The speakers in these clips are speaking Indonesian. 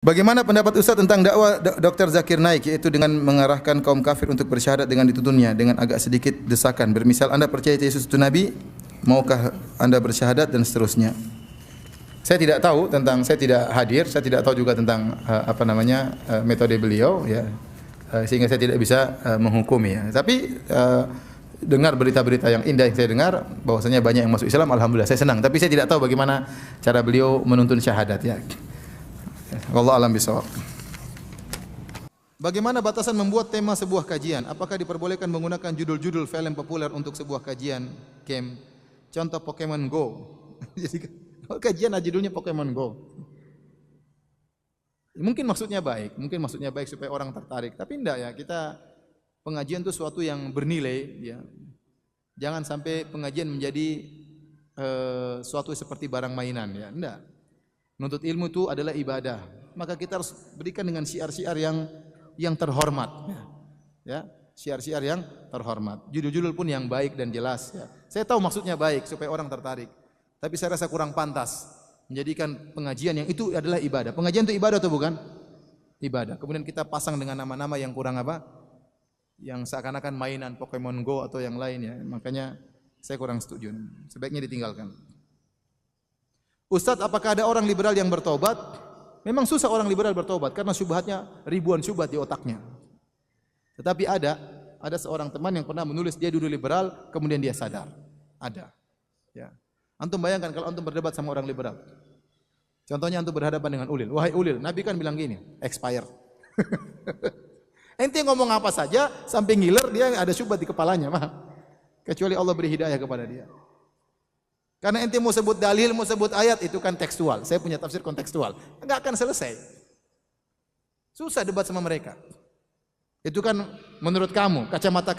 Bagaimana pendapat Ustaz tentang dakwah Dr. Zakir Naik, yaitu dengan mengarahkan kaum kafir untuk bersyahadat dengan dituntunnya dengan agak sedikit desakan. Bermisal, Anda percaya Yesus itu Nabi, maukah Anda bersyahadat dan seterusnya. Saya tidak tahu tentang, saya tidak hadir, saya tidak tahu juga tentang metode beliau, ya, sehingga saya tidak bisa menghukumi. Ya. Tapi dengar berita-berita yang indah yang saya dengar, bahwasanya banyak yang masuk Islam, alhamdulillah saya senang. Tapi saya tidak tahu bagaimana cara beliau menuntun syahadat. Ya. Wallahu a'lam bishawab. Bagaimana batasan membuat tema sebuah kajian? Apakah diperbolehkan menggunakan judul-judul film populer untuk sebuah kajian game? Contoh Pokemon Go. Jadi kajian judulnya Pokemon Go. Mungkin maksudnya baik supaya orang tertarik. Tapi enggak ya, kita pengajian itu suatu yang bernilai. Ya. Jangan sampai pengajian menjadi suatu seperti barang mainan. Ya, enggak. Menuntut ilmu itu adalah ibadah. Maka kita harus berikan dengan syiar-syiar yang terhormat. Ya, syiar-syiar yang terhormat. Judul-judul pun yang baik dan jelas. Ya. Saya tahu maksudnya baik supaya orang tertarik. Tapi saya rasa kurang pantas menjadikan pengajian yang itu adalah ibadah. Pengajian itu ibadah atau bukan? Ibadah. Kemudian kita pasang dengan nama-nama yang kurang apa? Yang seakan-akan mainan Pokemon Go atau yang lainnya. Makanya saya kurang setuju. Sebaiknya ditinggalkan. Ustaz, apakah ada orang liberal yang bertobat? Memang susah orang liberal bertobat karena syubhatnya ribuan syubhat di otaknya. Tetapi ada seorang teman yang pernah menulis dia dulu liberal, kemudian dia sadar. Ada. Ya. Antum bayangkan kalau antum berdebat sama orang liberal. Contohnya antum berhadapan dengan Ulil. Wahai Ulil, Nabi kan bilang gini, expired. Ente ngomong apa saja sampai ngiler dia ada syubhat di kepalanya, mah. Kecuali Allah beri hidayah kepada dia. Karena ente mau sebut dalil, mau sebut ayat, itu kan tekstual. Saya punya tafsir kontekstual. Enggak akan selesai. Susah debat sama mereka. Itu kan menurut kamu, kacamata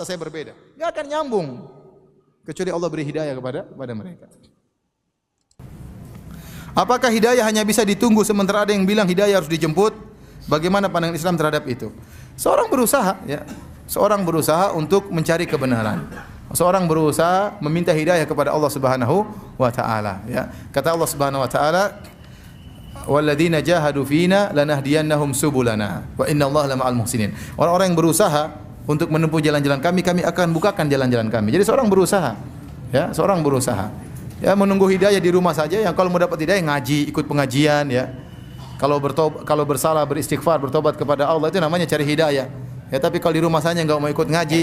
saya berbeda. Enggak akan nyambung. Kecuali Allah beri hidayah kepada mereka. Apakah hidayah hanya bisa ditunggu sementara ada yang bilang hidayah harus dijemput? Bagaimana pandangan Islam terhadap itu? Seorang berusaha untuk mencari kebenaran. Seorang berusaha meminta hidayah kepada Allah Subhanahu wa taala, ya. Kata Allah Subhanahu wa taala, "Walladzina jahadu fina lanahdiyannahum subulana wa innallaha lama'al muhsinin." Orang-orang yang berusaha untuk menempuh jalan-jalan kami akan bukakan jalan-jalan kami. Jadi seorang berusaha, ya, Ya, menunggu hidayah di rumah saja. Yang kalau mau dapat hidayah ngaji, ikut pengajian, ya. Kalau bersalah, beristighfar, bertobat kepada Allah, itu namanya cari hidayah. Ya, tapi kalau di rumah saja enggak mau ikut ngaji,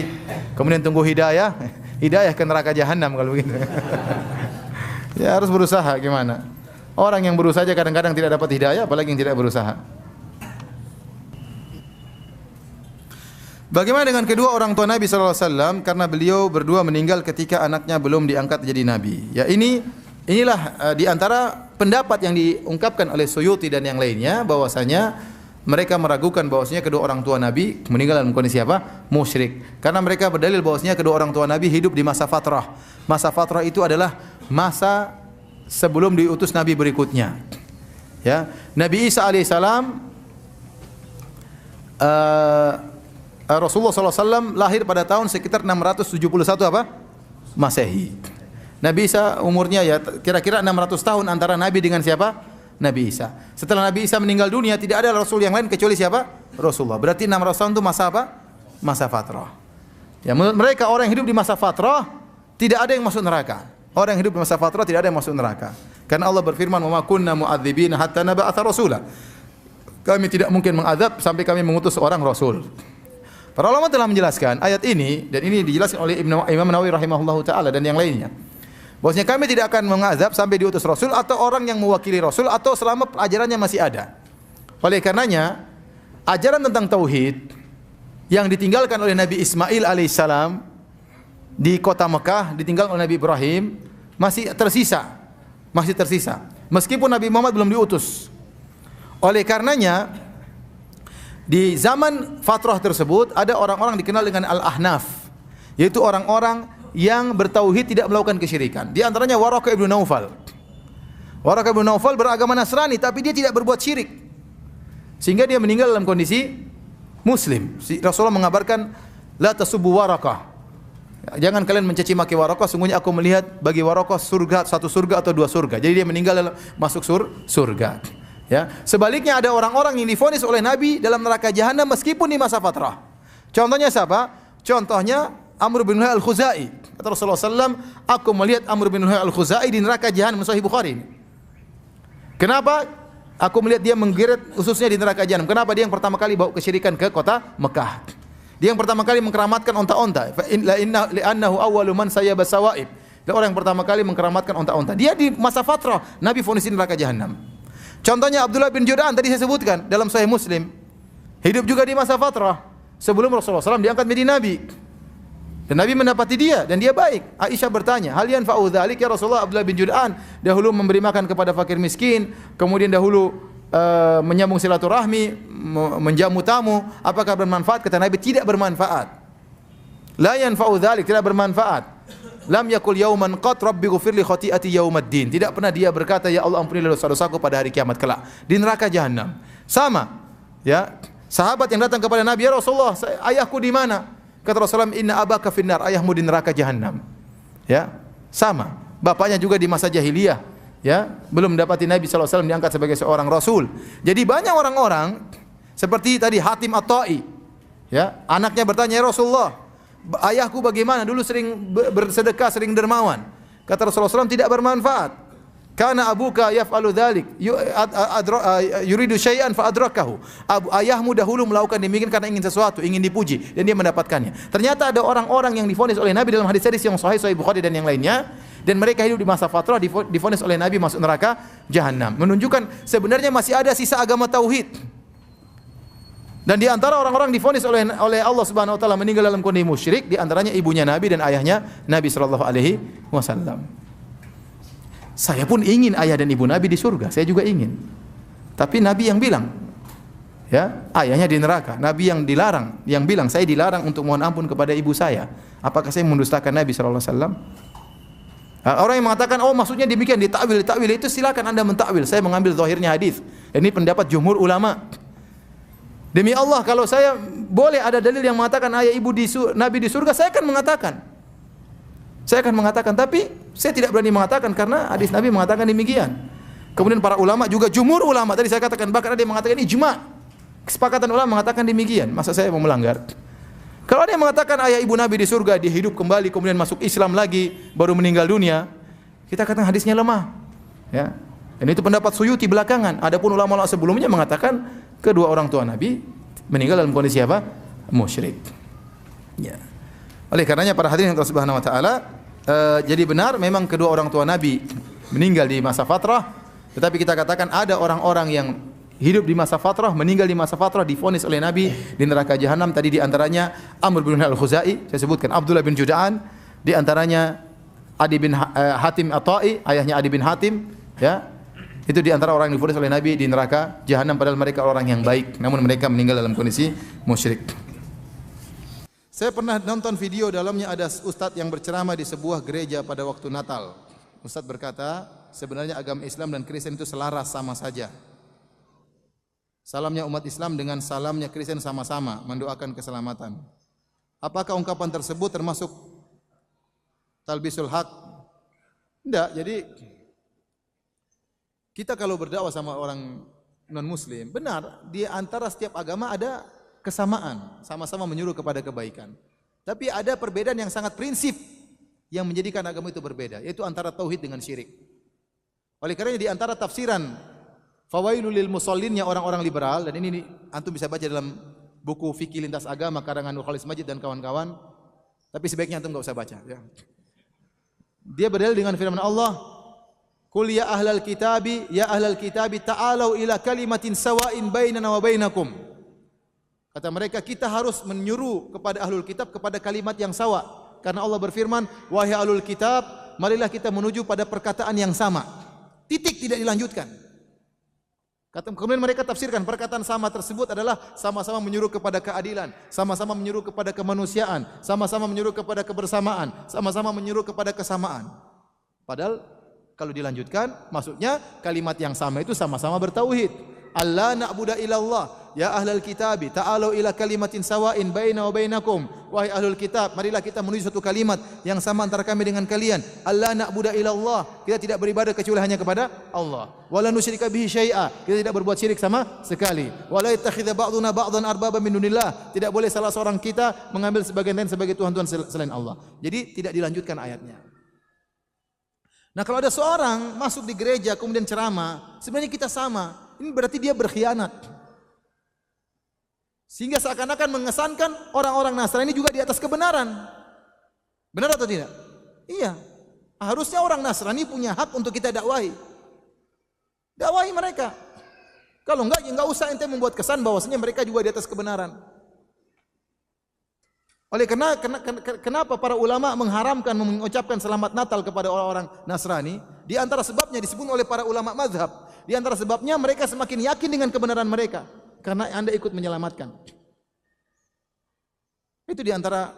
kemudian tunggu hidayah ke neraka jahanam kalau begitu. Ya, harus berusaha gimana? Orang yang berusaha aja kadang-kadang tidak dapat hidayah, apalagi yang tidak berusaha. Bagaimana dengan kedua orang tua Nabi sallallahu alaihi wasallam karena beliau berdua meninggal ketika anaknya belum diangkat jadi nabi. Ya, inilah di antara pendapat yang diungkapkan oleh Suyuti dan yang lainnya bahwasanya mereka meragukan bahwasanya kedua orang tua Nabi meninggal dalam kondisi apa? Musyrik. Karena mereka berdalil bahwasanya kedua orang tua Nabi hidup di masa fatrah. Masa fatrah itu adalah masa sebelum diutus Nabi berikutnya. Ya, Nabi Isa alaihissalam Rasulullah SAW lahir pada tahun sekitar 671 apa? Masehi. Nabi Isa umurnya ya kira-kira 600 tahun antara Nabi dengan siapa? Nabi Isa. Setelah Nabi Isa meninggal dunia, tidak ada Rasul yang lain kecuali siapa? Rasulullah. Berarti 600 tahun itu masa apa? Masa fatrah. Ya, menurut mereka orang yang hidup di masa fatrah tidak ada yang masuk neraka. Orang yang hidup di masa fatrah tidak ada yang masuk neraka. Karena Allah berfirman, "Wa ma kunna mu'adzibina hatta nab'atsa rasula." Kami tidak mungkin mengazab sampai kami mengutus seorang rasul. Para ulama telah menjelaskan ayat ini dan ini dijelaskan oleh Imam Nawawi rahimahullahu taala dan yang lainnya. Bahwasanya kami tidak akan mengazab sampai diutus Rasul atau orang yang mewakili Rasul atau selama ajarannya masih ada. Oleh karenanya, ajaran tentang tauhid yang ditinggalkan oleh Nabi Ismail alaihissalam di kota Mekah, ditinggalkan oleh Nabi Ibrahim, masih tersisa. Meskipun Nabi Muhammad belum diutus. Oleh karenanya, di zaman fatrah tersebut ada orang-orang dikenal dengan Al-Ahnaf, yaitu orang-orang yang bertauhid tidak melakukan kesyirikan. Di antaranya Waraqah ibn Naufal. Waraqah ibn Naufal beragama Nasrani tapi dia tidak berbuat syirik. Sehingga dia meninggal dalam kondisi muslim. Rasulullah mengabarkan, "La tasubbu Waraqah." Jangan kalian mencaci maki Waraqah, sungguhnya aku melihat bagi Waraqah surga, satu surga atau dua surga. Jadi dia meninggal dalam masuk surga. Ya, sebaliknya ada orang-orang yang divonis oleh Nabi dalam neraka jahanam meskipun di masa fatrah. Contohnya siapa? Contohnya Amr bin Luhai al-Khuzai. Kata Rasulullah SAW, aku melihat Amr bin Luhai al-Khuzai di neraka jahanam. Sahih Bukhari. Kenapa? Aku melihat dia menggeret ususnya di neraka jahanam. Kenapa? Dia yang pertama kali bawa kesyirikan ke kota Mekah. Dia yang pertama kali mengkeramatkan onta-onta. Li'annahu awwalu man sayyaba sawaib. Dia orang yang pertama kali mengkeramatkan onta-onta. Dia di masa fatrah, Nabi vonis di neraka jahanam. Contohnya Abdullah bin Jud'an tadi saya sebutkan dalam Sahih Muslim. Hidup juga di masa fatrah sebelum Rasulullah SAW diangkat menjadi Nabi. Dan Nabi mendapati dia dan dia baik. Aisyah bertanya, "Hal yanfa'u dzalik ya Rasulullah?" Abdullah bin Jud'an dahulu memberi makan kepada fakir miskin, kemudian dahulu menyambung silaturahmi, menjamu tamu. Apakah bermanfaat? Kata Nabi, tidak bermanfaat. La yanfa'u dzalik, tidak bermanfaat. Lam yakul yauman qat rabbi ghfirli khati'ati yaumaddin. Tidak pernah dia berkata, ya Allah ampunilah dosa-dosaku pada hari kiamat kelak di neraka jahanam. Sama, ya. Sahabat yang datang kepada Nabi, ya Rasulullah, ayahku di mana? Kata Rasulullah, inna abaka finnar, ayahmu di neraka jahanam. Ya, sama. Bapaknya juga di masa jahiliyah, ya, belum mendapati Nabi SAW diangkat sebagai seorang Rasul. Jadi banyak orang-orang seperti tadi Hatim At-Ta'i, ya, anaknya bertanya, ya Rasulullah, ayahku bagaimana? Dulu sering bersedekah, sering dermawan. Kata Rasulullah SAW, tidak bermanfaat. Karena abuka yaf'alu dzalik, yuridu syai'an fa adrakahu. Ayahmu dahulu melakukan demikian karena ingin sesuatu, ingin dipuji dan dia mendapatkannya. Ternyata ada orang-orang yang divonis oleh Nabi dalam hadis-hadis yang sahih Bukhari dan yang lainnya, dan mereka hidup di masa fatrah divonis oleh Nabi masuk neraka jahanam. Menunjukkan sebenarnya masih ada sisa agama tauhid. Dan di antara orang-orang divonis oleh Allah Subhanahu wa taala meninggal dalam kondisi musyrik, di antaranya ibunya Nabi dan ayahnya Nabi sallallahu alaihi wasallam. Saya pun ingin ayah dan ibu Nabi di surga, saya juga ingin. Tapi Nabi yang bilang, ya, ayahnya di neraka. Nabi yang dilarang, yang bilang saya dilarang untuk mohon ampun kepada ibu saya. Apakah saya mendustakan Nabi sallallahu alaihi wasallam? Orang yang mengatakan, oh maksudnya demikian, ditakwil itu silakan Anda mentakwil. Saya mengambil zahirnya hadis. Ini pendapat jumhur ulama. Demi Allah, kalau saya boleh ada dalil yang mengatakan ayah ibu Nabi di surga, saya akan mengatakan. Saya akan mengatakan, tapi saya tidak berani mengatakan karena hadis Nabi mengatakan demikian. Kemudian para ulama juga jumhur ulama, tadi saya katakan, bahkan ada yang mengatakan ijma. Kesepakatan ulama mengatakan demikian. Masa saya mau melanggar? Kalau ada yang mengatakan ayah ibu Nabi di surga, dia hidup kembali kemudian masuk Islam lagi, baru meninggal dunia, kita katakan hadisnya lemah. Ya. Dan itu pendapat Suyuti belakangan. Adapun ulama-ulama sebelumnya mengatakan kedua orang tua Nabi meninggal dalam kondisi apa? Musyrik. Ya. Oleh karenanya para hadirin Allah Subhanahu wa taala, jadi benar memang kedua orang tua Nabi meninggal di masa fatrah, tetapi kita katakan ada orang-orang yang hidup di masa fatrah, meninggal di masa fatrah divonis oleh Nabi di neraka jahanam. Tadi di antaranya Amr bin Al-Khuzai, saya sebutkan Abdullah bin Jud'an, di antaranya Adi bin Hatim At-Ta'i, ayahnya Adi bin Hatim, ya. Itu di antara orang yang divonis oleh Nabi di neraka jahanam, padahal mereka orang yang baik, namun mereka meninggal dalam kondisi musyrik. Saya pernah nonton video, dalamnya ada ustadz yang berceramah di sebuah gereja pada waktu Natal. Ustadz berkata, sebenarnya agama Islam dan Kristen itu selaras, sama saja. Salamnya umat Islam dengan salamnya Kristen sama-sama mendoakan keselamatan. Apakah ungkapan tersebut termasuk talbisul haq? Tidak. Jadi kita kalau berdakwah sama orang non-muslim, benar, di antara setiap agama ada kesamaan, sama-sama menyuruh kepada kebaikan. Tapi ada perbedaan yang sangat prinsip yang menjadikan agama itu berbeda, yaitu antara tauhid dengan syirik. Oleh karena di antara tafsiran Fawailul lil Musallinnya orang-orang liberal, dan ini antum bisa baca dalam buku Fikih Lintas Agama karangan Nur Khalis Majid dan kawan-kawan, tapi sebaiknya antum enggak usah baca, ya. Dia berdalil dengan firman Allah, "Qul ya ahlal kitabi ta'alu ila kalimatin sawa'in bainana wa bainakum." Kata mereka, kita harus menyuruh kepada ahlul kitab kepada kalimat yang sawa. Karena Allah berfirman, "Wahai ahlul kitab, marilah kita menuju pada perkataan yang sama." Titik, tidak dilanjutkan. Kemudian mereka tafsirkan perkataan sama tersebut adalah sama-sama menyuruh kepada keadilan, sama-sama menyuruh kepada kemanusiaan, sama-sama menyuruh kepada kebersamaan, sama-sama menyuruh kepada kesamaan. Padahal kalau dilanjutkan, maksudnya kalimat yang sama itu sama-sama bertauhid. Allah na'budu illallah, ya ahlal kitabi ta'alu ila kalimatin sawa'in baina wa bainakum wahai ahlul kitab, marilah kita menuju suatu kalimat yang sama antara kami dengan kalian. Allah na'budu illallah, kita tidak beribadah kecuali hanya kepada Allah. Wala nusyrika bihi syai'a, kita tidak berbuat syirik sama sekali. Wala yattakhidha ba'duna ba'dhan arbaba min dunillah, tidak boleh salah seorang kita mengambil sebagian lain sebagai tuhan-tuhan selain Allah. Jadi tidak dilanjutkan ayatnya. Nah, kalau ada seorang masuk di gereja kemudian ceramah, sebenarnya kita sama. Ini berarti dia berkhianat. Sehingga seakan-akan mengesankan orang-orang Nasrani juga di atas kebenaran. Benar atau tidak? Iya. Harusnya orang Nasrani punya hak untuk kita dakwahi. Dakwahi mereka. Kalau enggak, ya enggak usah ente membuat kesan bahwasanya mereka juga di atas kebenaran. Oleh karena kenapa para ulama mengharamkan mengucapkan selamat Natal kepada orang-orang Nasrani? Di antara sebabnya disebut oleh para ulama mazhab. Di antara sebabnya mereka semakin yakin dengan kebenaran mereka. Karena Anda ikut menyelamatkan. Itu di antara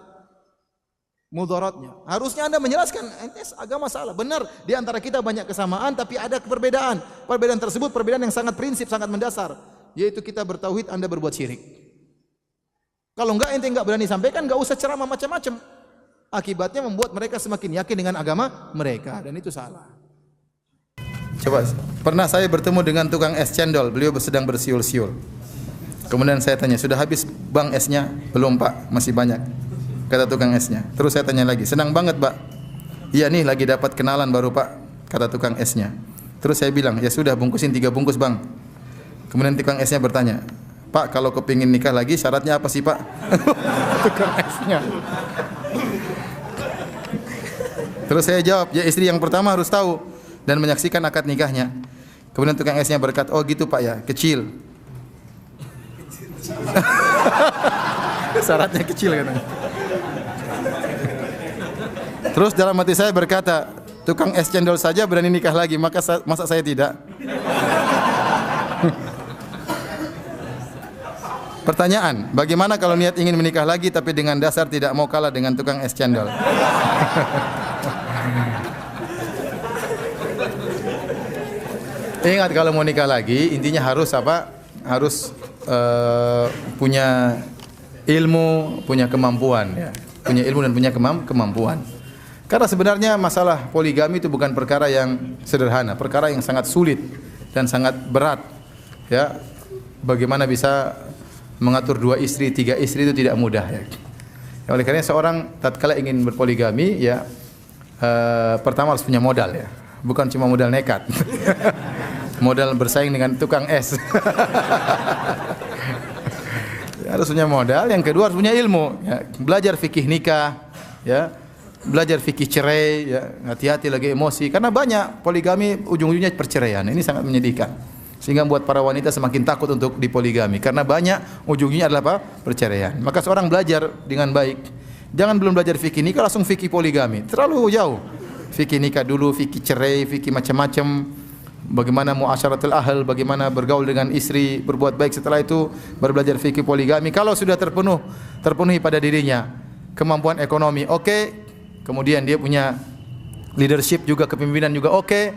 mudaratnya. Harusnya Anda menjelaskan, agama salah. Benar, di antara kita banyak kesamaan, tapi ada perbedaan. Perbedaan tersebut perbedaan yang sangat prinsip, sangat mendasar. Yaitu kita bertauhid, Anda berbuat syirik. Kalau enggak, ente enggak berani sampaikan, enggak usah ceramah macam-macam. Akibatnya membuat mereka semakin yakin dengan agama mereka. Dan itu salah. Coba, pernah saya bertemu dengan tukang es cendol. Beliau sedang bersiul-siul. Kemudian saya tanya, sudah habis bang esnya? Belum pak, masih banyak. Kata tukang esnya. Terus saya tanya lagi, senang banget pak? Iya nih lagi dapat kenalan baru pak, kata tukang esnya. Terus saya bilang, ya sudah bungkusin 3 bungkus bang. Kemudian tukang esnya bertanya, pak kalau kepingin nikah lagi syaratnya apa sih pak? Tukang esnya. Terus saya jawab, ya istri yang pertama harus tahu dan menyaksikan akad nikahnya. Kemudian tukang esnya berkata, oh gitu pak ya, kecil. Syaratnya kecil katanya. Terus dalam hati saya berkata, tukang es cendol saja berani nikah lagi, masa saya tidak? Pertanyaan, bagaimana kalau niat ingin menikah lagi tapi dengan dasar tidak mau kalah dengan tukang es cendol? Ingat kalau mau nikah lagi, intinya harus apa? Harus punya ilmu, punya kemampuan ya. Punya ilmu dan punya kemampuan. Karena sebenarnya masalah poligami itu bukan perkara yang sederhana, perkara yang sangat sulit dan sangat berat. Ya. Bagaimana bisa mengatur 2 istri, 3 istri itu tidak mudah ya. Oleh karena seorang tatkala ingin berpoligami ya pertama harus punya modal ya. Bukan cuma modal nekat. Modal bersaing dengan tukang es. Harus punya modal, yang kedua harus punya ilmu ya. Belajar fikih nikah ya. Belajar fikih cerai ya. Hati-hati lagi emosi karena banyak poligami ujung-ujungnya perceraian. Ini sangat menyedihkan. Sehingga membuat para wanita semakin takut untuk dipoligami karena banyak ujungnya adalah apa? Perceraian. Maka seorang belajar dengan baik. Jangan belum belajar fikih nikah langsung fikih poligami. Terlalu jauh. Fikih nikah dulu, fikih cerai, fikih macam-macam. Bagaimana muasyaratul ahl, bagaimana bergaul dengan istri, berbuat baik, setelah itu baru belajar fikih poligami. Kalau sudah terpenuhi pada dirinya kemampuan ekonomi, oke. Kemudian dia punya leadership juga, kepemimpinan juga oke.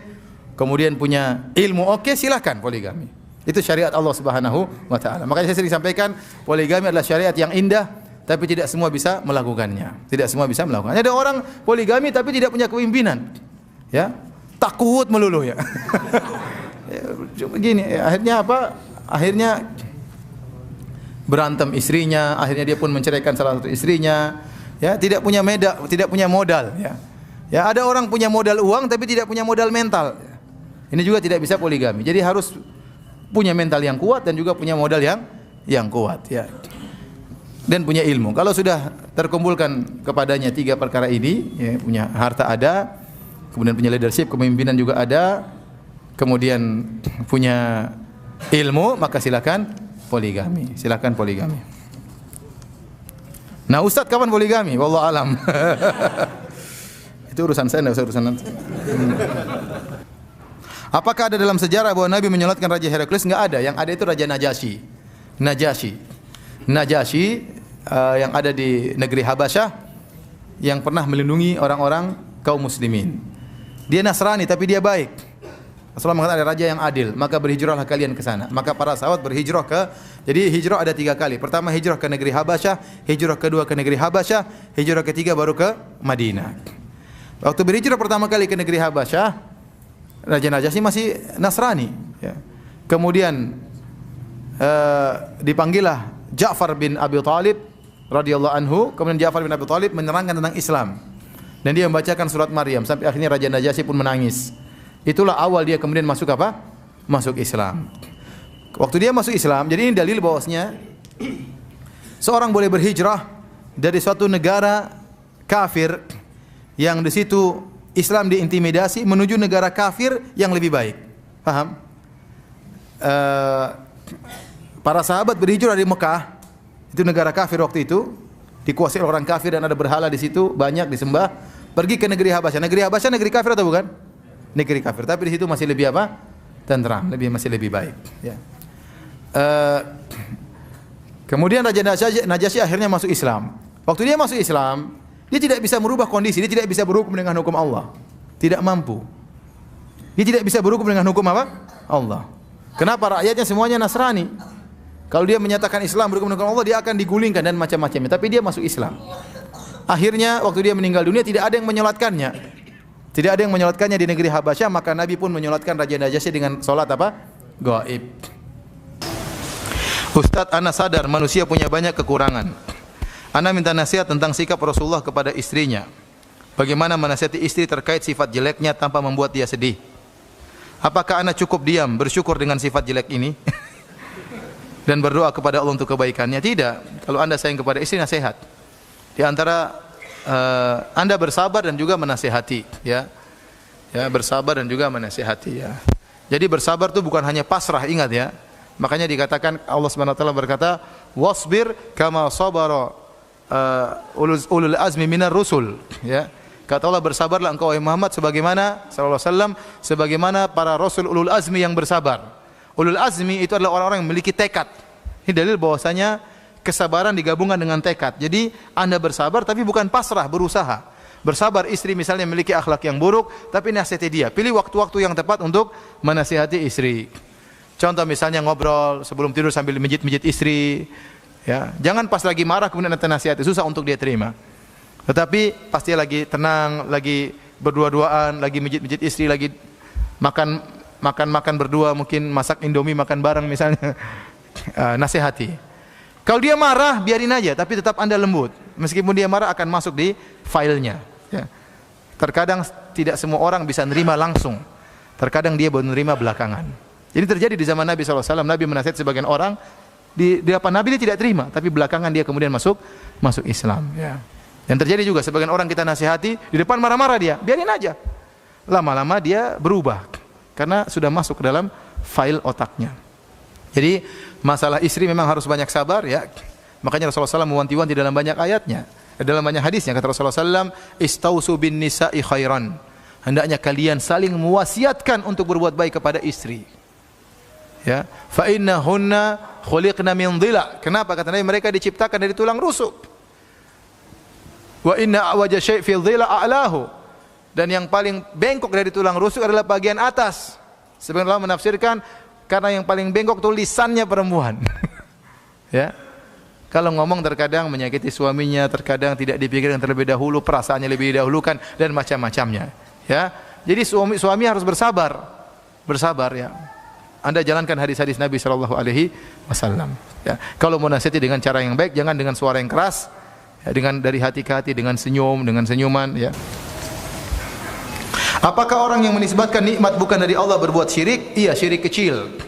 Kemudian punya ilmu oke, silakan poligami. Itu syariat Allah Subhanahu wa taala. Makanya saya sering sampaikan, poligami adalah syariat yang indah, tapi tidak semua bisa melakukannya. Tidak semua bisa melakukannya. Ada orang poligami tapi tidak punya kepemimpinan. Ya. Takut melulu ya. Begini, akhirnya apa? Akhirnya berantem istrinya, akhirnya dia pun menceraikan salah satu istrinya. Ya, tidak punya modal ya. Ya, ada orang punya modal uang tapi tidak punya modal mental. Ini juga tidak bisa poligami. Jadi harus punya mental yang kuat dan juga punya modal yang kuat ya. Dan punya ilmu. Kalau sudah terkumpulkan kepadanya 3 perkara ini, ya, punya harta ada, kemudian punya leadership, kepemimpinan juga ada, kemudian punya ilmu, maka silakan poligami. Silakan poligami. Nah, Ustaz kapan poligami? Wallahu alam. Itu urusan saya, enggak usah urusan nanti. Apakah ada dalam sejarah bahwa Nabi menyolatkan Raja Heraklius? Enggak ada. Yang ada itu Raja Najasyi yang ada di negeri Habasyah yang pernah melindungi orang-orang kaum muslimin. Dia Nasrani tapi dia baik. Rasulullah mengatakan ada raja yang adil, maka berhijrahlah kalian ke sana. Maka para sahabat berhijrah jadi hijrah ada 3 kali. Pertama hijrah ke negeri Habasyah, hijrah kedua ke negeri Habasyah, hijrah ketiga baru ke Madinah. Waktu berhijrah pertama kali ke negeri Habasyah, Raja Najasyi masih Nasrani. Ya. Kemudian dipanggillah Ja'far bin Abi Thalib radhiyallahu anhu. Kemudian Ja'far bin Abi Thalib menerangkan tentang Islam. Dan dia membacakan surat Maryam sampai akhirnya Raja Najasyi pun menangis. Itulah awal dia kemudian masuk apa? Masuk Islam. Waktu dia masuk Islam, jadi ini dalil bahwasanya seorang boleh berhijrah dari suatu negara kafir yang di situ Islam diintimidasi menuju negara kafir yang lebih baik. Paham? Para sahabat berhijrah dari Mekah, itu negara kafir waktu itu, dikuasai oleh orang kafir dan ada berhala di situ banyak disembah. Pergi ke negeri Habasyah. Negeri Habasyah negeri kafir atau bukan? Negeri kafir, tapi di situ masih lebih apa? Tentram, masih lebih baik. Ya. Kemudian Raja Najasyi akhirnya masuk Islam. Waktu dia masuk Islam, dia tidak bisa merubah kondisi, dia tidak bisa berhukum dengan hukum Allah, tidak mampu. Dia tidak bisa berhukum dengan hukum apa? Allah. Kenapa? Rakyatnya semuanya Nasrani. Kalau dia menyatakan Islam berhukum dengan Allah, dia akan digulingkan dan macam-macamnya. Tapi dia masuk Islam. Akhirnya waktu dia meninggal dunia tidak ada yang menyolatkannya. Tidak ada yang menyolatkannya di negeri Habasyah, maka Nabi pun menyolatkan Raja Najasyi dengan solat apa? Gaib. Ustadz, ana sadar manusia punya banyak kekurangan. Ana minta nasihat tentang sikap Rasulullah kepada istrinya. Bagaimana menasihati istri terkait sifat jeleknya tanpa membuat dia sedih? Apakah ana cukup diam bersyukur dengan sifat jelek ini? Dan berdoa kepada Allah untuk kebaikannya? Tidak. Kalau anda sayang kepada istri, nasihat. Di antara anda bersabar dan juga menasihati, ya. Ya, bersabar dan juga menasihati, ya. Jadi bersabar itu bukan hanya pasrah, ingat ya. Makanya dikatakan Allah Subhanahu wa taala berkata, "Wasbir kama sabara ulul azmi minar rusul." Ya. Kata Allah, bersabarlah engkau wahai Muhammad sebagaimana sallallahu alaihi wasallam sebagaimana para rasul ulul azmi yang bersabar. Ulul azmi itu adalah orang-orang yang memiliki tekad. Ini dalil bahwasanya kesabaran digabungkan dengan tekad. Jadi anda bersabar tapi bukan pasrah, berusaha. Bersabar istri misalnya memiliki akhlak yang buruk, tapi nasihati dia. Pilih waktu-waktu yang tepat untuk menasihati istri. Contoh misalnya ngobrol sebelum tidur sambil mijit-mijit istri. Ya, jangan pas lagi marah kemudian anda nasihati, susah untuk dia terima. Tetapi pasti lagi tenang, lagi berdua-duaan, lagi mijit-mijit istri, lagi makan berdua, mungkin masak Indomie makan bareng misalnya. Nasihati. Kalau dia marah, biarin aja, tapi tetap anda lembut. Meskipun dia marah akan masuk di filenya. Ya. Terkadang tidak semua orang bisa nerima langsung. Terkadang dia baru nerima belakangan. Jadi terjadi di zaman Nabi SAW. Nabi menasihati sebagian orang, di depan Nabi dia tidak terima, tapi belakangan dia kemudian masuk Islam. Ya. Dan terjadi juga sebagian orang kita nasihati, di depan marah-marah dia, biarin aja. Lama-lama dia berubah, karena sudah masuk ke dalam file otaknya. Jadi masalah istri memang harus banyak sabar, ya. Makanya Rasulullah SAW mewanti-wanti dalam banyak ayatnya, dalam banyak hadisnya. Kata Rasulullah SAW, "Istausu bin nisa'i khairan." Hendaknya kalian saling mewasiatkan untuk berbuat baik kepada istri. Ya, fa innahunna khuliqna min dhila. Kenapa? Kata Nabi, mereka diciptakan dari tulang rusuk. Wa inna awaja syai' fi dhila a'lahu. Dan yang paling bengkok dari tulang rusuk adalah bagian atas. Sebenarnya Allah menafsirkan karena yang paling bengkok itu lisannya perempuan. Ya. Kalau ngomong terkadang menyakiti suaminya, terkadang tidak dipikirkan terlebih dahulu, perasaannya lebih didahulukan dan macam-macamnya. Ya. Jadi suami harus bersabar. Bersabar, ya. Anda jalankan hadis-hadis Nabi sallallahu alaihi wasallam. Ya. Kalau mau nasihati dengan cara yang baik, jangan dengan suara yang keras, ya, dengan dari hati ke hati, dengan senyum, dengan senyuman, ya. Apakah orang yang menisbatkan nikmat bukan dari Allah berbuat syirik? Iya, syirik kecil.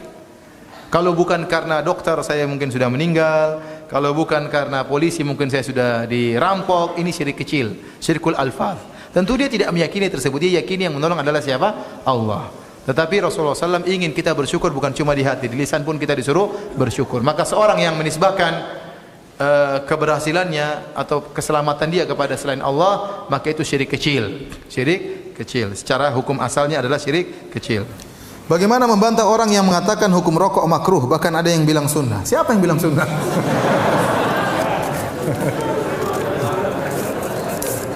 Kalau bukan karena dokter saya mungkin sudah meninggal, kalau bukan karena polisi mungkin saya sudah dirampok, ini syirik kecil, syirkul alfaz. Tentu dia tidak meyakini tersebut, dia yakini yang menolong adalah siapa? Allah. Tetapi Rasulullah SAW ingin kita bersyukur bukan cuma di hati, di lisan pun kita disuruh bersyukur. Maka seorang yang menisbahkan keberhasilannya atau keselamatan dia kepada selain Allah, maka itu syirik kecil. Syirik kecil. Secara hukum asalnya adalah syirik kecil. Bagaimana membantah orang yang mengatakan hukum rokok makruh, bahkan ada yang bilang sunnah? Siapa yang bilang sunnah?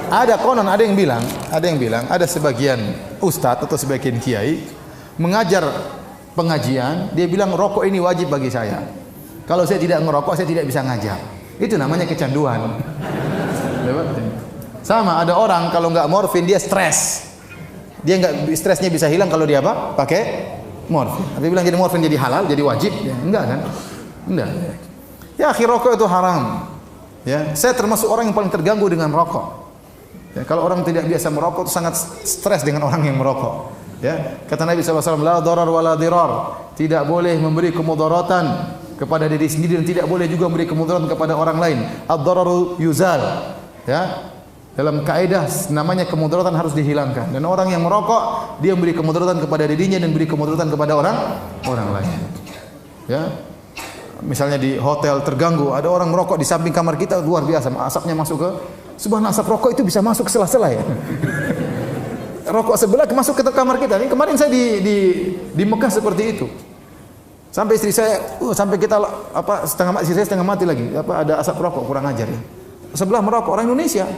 Ada konon, ada yang bilang, ada sebagian ustadz atau sebagian kiai mengajar pengajian, dia bilang rokok ini wajib bagi saya. Kalau saya tidak ngerokok, saya tidak bisa ngajar. Itu namanya kecanduan. Sama ada orang kalau nggak morfin dia stres. Dia nggak stresnya bisa hilang kalau dia apa? Pakai morfin. Tapi bilang jadi morfin jadi halal, jadi wajib? Ya, enggak kan? Enggak. Ya, akhir rokok itu haram. Ya, saya termasuk orang yang paling terganggu dengan rokok. Ya, kalau orang tidak biasa merokok itu sangat stres dengan orang yang merokok. Ya, kata Nabi SAW, la darar wa la dirar. Tidak boleh memberi kemudaratan kepada diri sendiri dan tidak boleh juga memberi kemudaratan kepada orang lain. Ad-dararu yuzal. Ya. Dalam kaidah namanya kemudaratan harus dihilangkan. Dan orang yang merokok dia memberi kemudaratan kepada dirinya dan beri kemudaratan kepada orang lain. Ya. Misalnya di hotel terganggu, ada orang merokok di samping kamar kita luar biasa, asapnya masuk ke subhanallah, asap rokok itu bisa masuk ke sela-sela ya. Rokok sebelah masuk ke kamar kita. Ini kemarin saya di Mekah seperti itu. Sampai istri saya, sampai kita istri saya setengah mati lagi. Ada asap rokok, kurang ajar ya. Sebelah merokok orang Indonesia.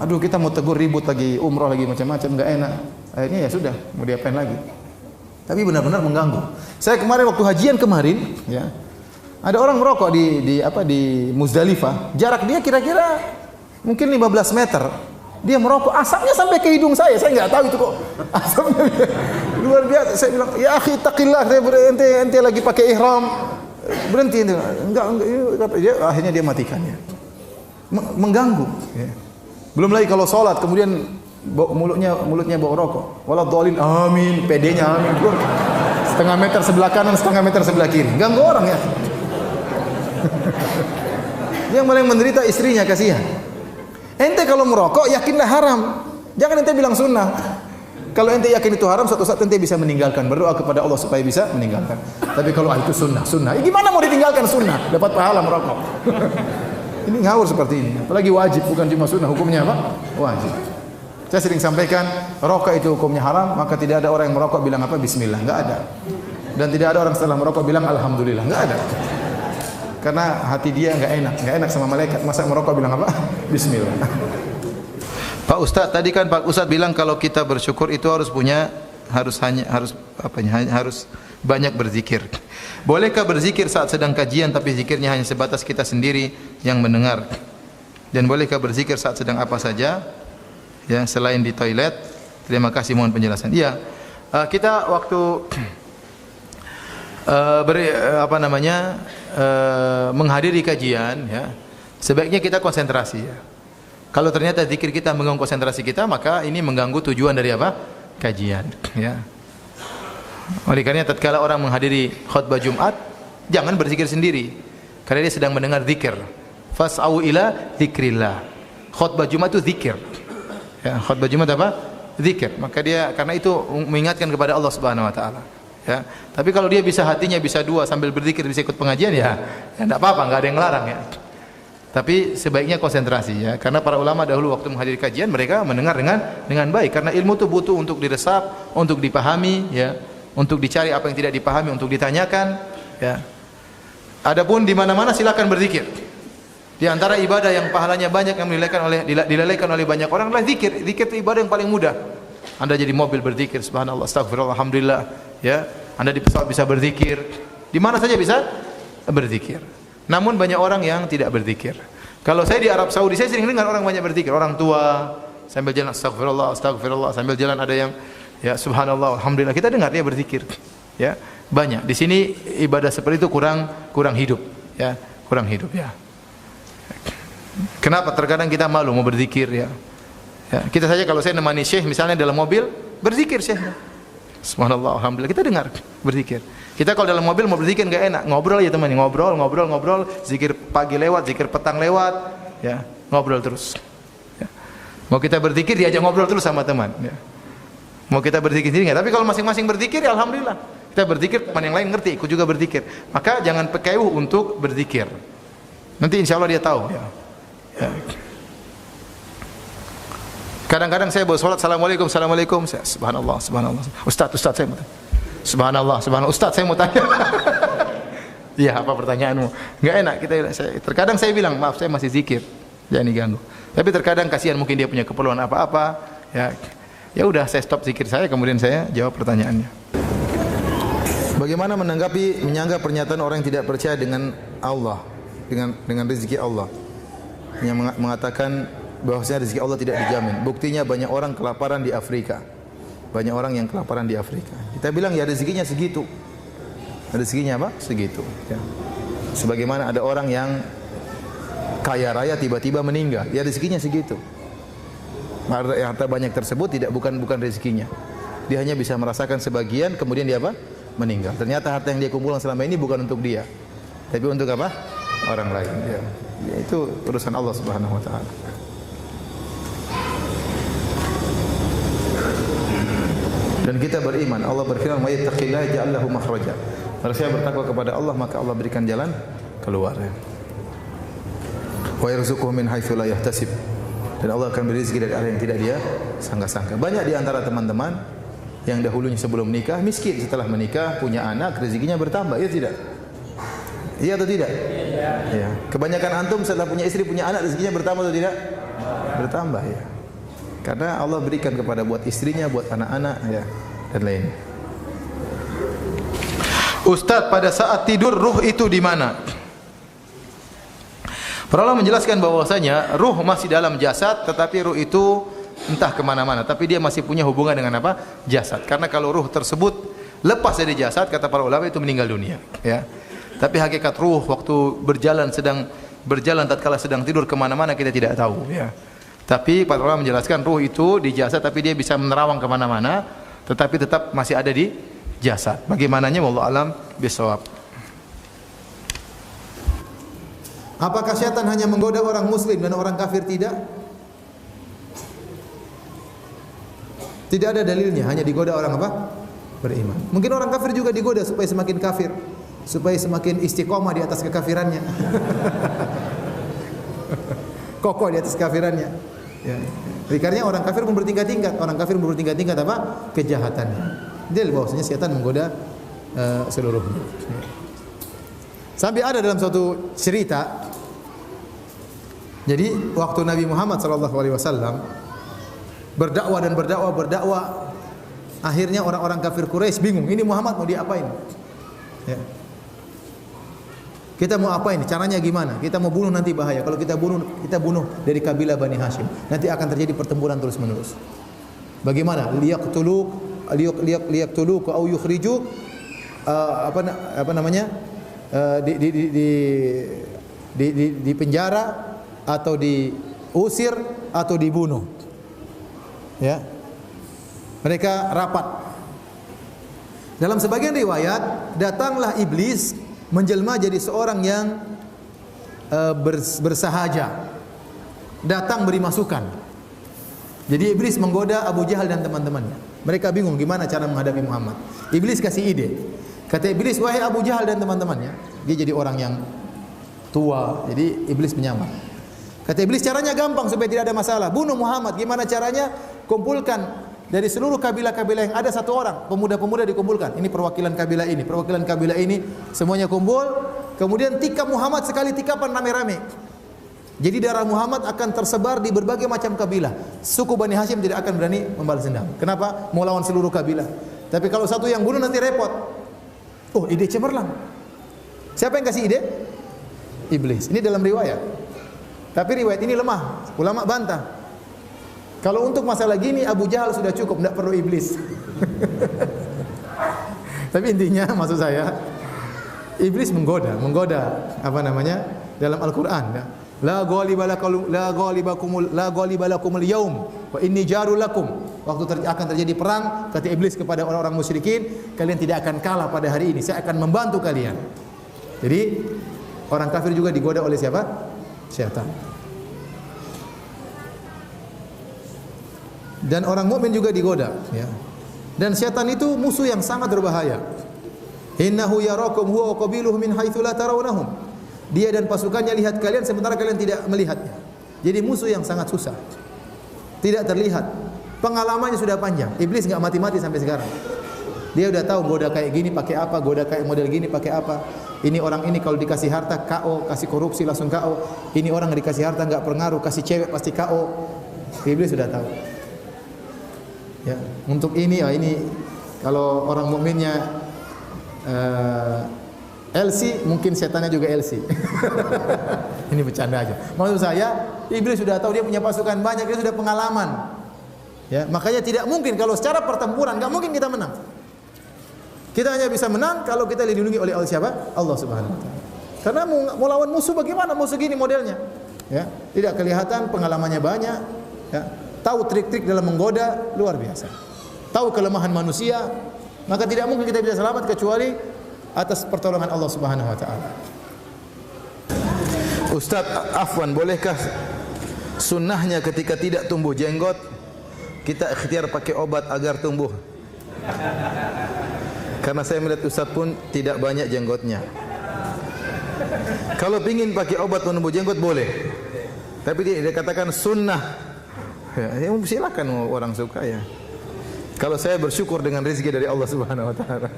Aduh, kita mau tegur ribut lagi, umroh lagi macam-macam, enggak enak. Akhirnya ya sudah, mau diapain lagi. Tapi benar-benar mengganggu. Saya kemarin waktu hajian kemarin, ya. Ada orang merokok di Muzdalifah. Jarak dia kira-kira mungkin 15 meter. Dia merokok, asapnya sampai ke hidung saya. Saya enggak tahu itu kok. Asapnya luar biasa. Saya bilang, "Ya akhi, taqillah, saya ente lagi pakai ihram." Berhenti ente. Enggak, akhirnya dia matikan ya. Mengganggu ya. Belum lagi kalau sholat kemudian mulutnya bau rokok. Waladhdallin, amin, pedenya amin. Setengah meter sebelah kanan, setengah meter sebelah kiri. Ganggu orang ya. Yang paling menderita istrinya, kasihan. Ente kalau merokok yakinlah haram. Jangan ente bilang sunnah. Kalau ente yakin itu haram, suatu saat ente bisa meninggalkan. Berdoa kepada Allah supaya bisa meninggalkan. Tapi kalau itu sunnah. Gimana mau ditinggalkan sunnah? Dapat pahala merokok. Ini ngawur seperti ini. Apalagi wajib, bukan cuma sunnah. Hukumnya apa? Wajib. Saya sering sampaikan, rokok itu hukumnya haram, maka tidak ada orang yang merokok bilang apa? Bismillah. Enggak ada. Dan tidak ada orang setelah merokok bilang alhamdulillah. Enggak ada. Karena hati dia enggak enak sama malaikat. Masa merokok bilang apa? Bismillah. Pak Ustaz, tadi kan Pak Ustaz bilang kalau kita bersyukur itu harus banyak berzikir. Bolehkah berzikir saat sedang kajian tapi zikirnya hanya sebatas kita sendiri yang mendengar? Dan bolehkah berzikir saat sedang apa saja? Ya, selain di toilet. Terima kasih, mohon penjelasan. Iya. Kita waktu menghadiri kajian ya, sebaiknya kita konsentrasi ya. Kalau ternyata zikir kita mengganggu konsentrasi kita, maka ini mengganggu tujuan dari apa? Kajian ya. Oleh karena tatkala orang menghadiri khutbah Jumat, jangan berzikir sendiri karena dia sedang mendengar zikir. Fas'au ila dzikrillah. Khutbah Jumat itu zikir. Ya, khutbah Jumat apa? Zikir. Maka dia karena itu mengingatkan kepada Allah Subhanahu wa taala. Ya. Tapi kalau dia bisa hatinya bisa dua sambil berzikir bisa ikut pengajian ya enggak apa-apa, enggak ada yang melarang ya. Tapi sebaiknya konsentrasi ya, karena para ulama dahulu waktu menghadiri kajian mereka mendengar dengan baik karena ilmu itu butuh untuk diresap, untuk dipahami ya, untuk dicari apa yang tidak dipahami, untuk ditanyakan ya. Adapun di mana-mana silakan berzikir. Di antara ibadah yang pahalanya banyak yang dilalaikan oleh banyak orang adalah zikir. Zikir itu ibadah yang paling mudah. Anda jadi mobil berzikir, subhanallah, astagfirullah, alhamdulillah ya. Anda di pesawat bisa berzikir. Di mana saja bisa berzikir. Namun banyak orang yang tidak berzikir. Kalau saya di Arab Saudi, saya sering dengar orang banyak berzikir. Orang tua sambil jalan astagfirullah, astagfirullah, sambil jalan ada yang ya subhanallah, alhamdulillah. Kita dengar dia berzikir. Ya, banyak. Di sini ibadah seperti itu kurang hidup, ya. Kurang hidup ya. Kenapa? Terkadang kita malu mau berzikir ya. Ya, kita saja kalau saya nemani syekh misalnya dalam mobil, berzikir syekh. Subhanallah, alhamdulillah, kita dengar berzikir. Kita kalau dalam mobil mau berzikir enggak enak, ngobrol aja teman, ngobrol, zikir pagi lewat, zikir petang lewat, ya, ngobrol terus. Ya. Mau kita berzikir diajak ngobrol terus sama teman, ya. Mau kita berzikir sendiri enggak, tapi kalau masing-masing berzikir ya alhamdulillah. Kita berzikir, teman yang lain ngerti, ikut juga berzikir. Maka jangan pekeuh untuk berzikir. Nanti insya Allah dia tahu, ya. Ya. Kadang-kadang saya bawa salat, assalamualaikum, subhanallah, Ustaz saya mau tanya. Subhanallah, Ustaz saya mau tanya. Iya, apa pertanyaanmu? Enggak enak terkadang saya bilang, maaf saya masih zikir, jangan diganggu. Tapi terkadang kasihan mungkin dia punya keperluan apa-apa, ya. Ya udah, saya stop zikir saya, kemudian saya jawab pertanyaannya. Bagaimana menyanggah pernyataan orang yang tidak percaya dengan Allah, dengan rezeki Allah, yang mengatakan bahwasanya rezeki Allah tidak dijamin. Buktinya banyak orang kelaparan di Afrika. Banyak orang yang kelaparan di Afrika. Kita bilang ya rezekinya segitu. Rezekinya apa? Segitu. Ya. Sebagaimana ada orang yang kaya raya tiba-tiba meninggal, ya rezekinya segitu. Harta banyak tersebut bukan rezekinya. Dia hanya bisa merasakan sebagian, kemudian dia apa? Meninggal. Ternyata harta yang dia kumpulkan selama ini bukan untuk dia, tapi untuk apa? Orang lain. Ya. Itu urusan Allah Subhanahu wa taala. Dan kita beriman, Allah berfirman, "May yattaqillaha yaj'al lahu makhraja." Barang siapa bertakwa kepada Allah, maka Allah berikan jalan keluar. Wa yarzuquhu min haitsu la yahtasib. Dan Allah akan beri rezeki dari arah yang tidak dia sangka-sangka. Banyak di antara teman-teman yang dahulunya sebelum menikah miskin, setelah menikah punya anak, rezekinya bertambah, ya tidak? Iya atau tidak? Iya. Kebanyakan antum setelah punya istri, punya anak, rezekinya bertambah atau tidak? Bertambah, ya. Karena Allah berikan kepada buat istrinya, buat anak-anak, ya, dan lain. Ustaz, pada saat tidur ruh itu di mana? Para ulama menjelaskan bahwasanya ruh masih dalam jasad, tetapi ruh itu entah kemana-mana, tapi dia masih punya hubungan dengan apa? Jasad. Karena kalau ruh tersebut lepas dari jasad, kata para ulama, itu meninggal dunia. Ya. Tapi hakikat ruh waktu sedang berjalan tatkala sedang tidur kemana-mana kita tidak tahu. Ya. Tapi para ulama menjelaskan ruh itu di jasad, tapi dia bisa menerawang kemana-mana, tetapi tetap masih ada di jasad. Bagaimananya wallahu alam bisawab. Apakah syaitan hanya menggoda orang muslim dan orang kafir tidak? Tidak ada dalilnya, hanya digoda orang apa? Beriman. Mungkin orang kafir juga digoda supaya semakin kafir, supaya semakin istiqomah di atas kekafirannya. Kokoh di atas kafirannya. Ya. Karena orang kafir pun bertingkat-tingkat, apa? Kejahatannya. Dalil bahwasanya syaitan menggoda seluruhnya. Sampai ada dalam suatu cerita, jadi waktu Nabi Muhammad SAW berdakwah, akhirnya orang-orang kafir Quraisy bingung, ini Muhammad mau diapain? Ya. Kita mau apain? Caranya gimana? Kita mau bunuh nanti bahaya. Kalau kita bunuh dari kabilah Bani Hashim, nanti akan terjadi pertempuran terus-menerus. Bagaimana? Liyaqtuluka au yukhriju apa namanya? Di penjara atau diusir atau dibunuh. Ya. Mereka rapat. Dalam sebagian riwayat, datanglah iblis menjelma jadi seorang yang bersahaja. Datang beri masukan. Jadi iblis menggoda Abu Jahal dan teman-temannya. Mereka bingung gimana cara menghadapi Muhammad. Iblis kasih ide. Kata iblis, wahai Abu Jahal dan teman-temannya, dia jadi orang yang tua, jadi iblis menyamar. Kata iblis, caranya gampang supaya tidak ada masalah. Bunuh Muhammad. Gimana caranya? Kumpulkan dari seluruh kabilah-kabilah yang ada satu orang, pemuda-pemuda dikumpulkan. Ini perwakilan kabilah ini, semuanya kumpul. Kemudian tikap Muhammad sekali tikapan rame-rame. Jadi darah Muhammad akan tersebar di berbagai macam kabilah. Suku Bani Hashim tidak akan berani membalas dendam. Kenapa? Mau lawan seluruh kabilah. Tapi kalau satu yang bunuh nanti repot. Oh, ide cemerlang. Siapa yang kasih ide? Iblis. Ini dalam riwayat. Tapi riwayat ini lemah. Ulama bantah. Kalau untuk masalah gini Abu Jahal sudah cukup, tidak perlu iblis. Tapi intinya maksud saya, iblis menggoda apa namanya? Dalam Al-Qur'an, ya. La ghalibakumul yaum wa inni jarul lakum. Waktu akan terjadi perang, kata iblis kepada orang-orang musyrikin, kalian tidak akan kalah pada hari ini. Saya akan membantu kalian. Jadi orang kafir juga digoda oleh siapa? Syaitan. Dan orang mukmin juga digoda, ya. Dan syaitan itu musuh yang sangat berbahaya. Innahu yarakum huwa wa qabiluhu min haitsu la tarawnahum. Dia dan pasukannya lihat kalian sementara kalian tidak melihatnya. Jadi musuh yang sangat susah. Tidak terlihat. Pengalamannya sudah panjang. Iblis enggak mati-mati sampai sekarang. Dia udah tahu goda kayak gini pakai apa, goda kayak model gini pakai apa. Ini orang ini kalau dikasih harta KO, kasih korupsi langsung KO. Ini orang dikasih harta enggak pengaruh, kasih cewek pasti KO. Iblis sudah tahu. Ya, untuk ini kalau orang mukminnya LC, mungkin setannya juga LC. Ini bercanda aja. Maksud saya, iblis sudah tahu, dia punya pasukan banyak, dia sudah pengalaman. Ya, makanya tidak mungkin kalau secara pertempuran enggak mungkin kita menang. Kita hanya bisa menang kalau kita dilindungi oleh Allah siapa? Allah Subhanahu wa taala. Karena mau lawan musuh bagaimana? Musuh gini modelnya. Ya, tidak kelihatan, pengalamannya banyak, ya. Tahu trik-trik dalam menggoda luar biasa. Tahu kelemahan manusia, maka tidak mungkin kita bisa selamat kecuali atas pertolongan Allah Subhanahu wa taala. Ustaz, afwan, bolehkah sunnahnya ketika tidak tumbuh jenggot kita ikhtiar pakai obat agar tumbuh? Karena saya melihat Ustaz pun tidak banyak jenggotnya. Kalau ingin pakai obat menumbuh jenggot boleh, tapi dia katakan sunnah. Ya, silakan orang suka ya. Kalau saya bersyukur dengan rezeki dari Allah Subhanahu wa taala.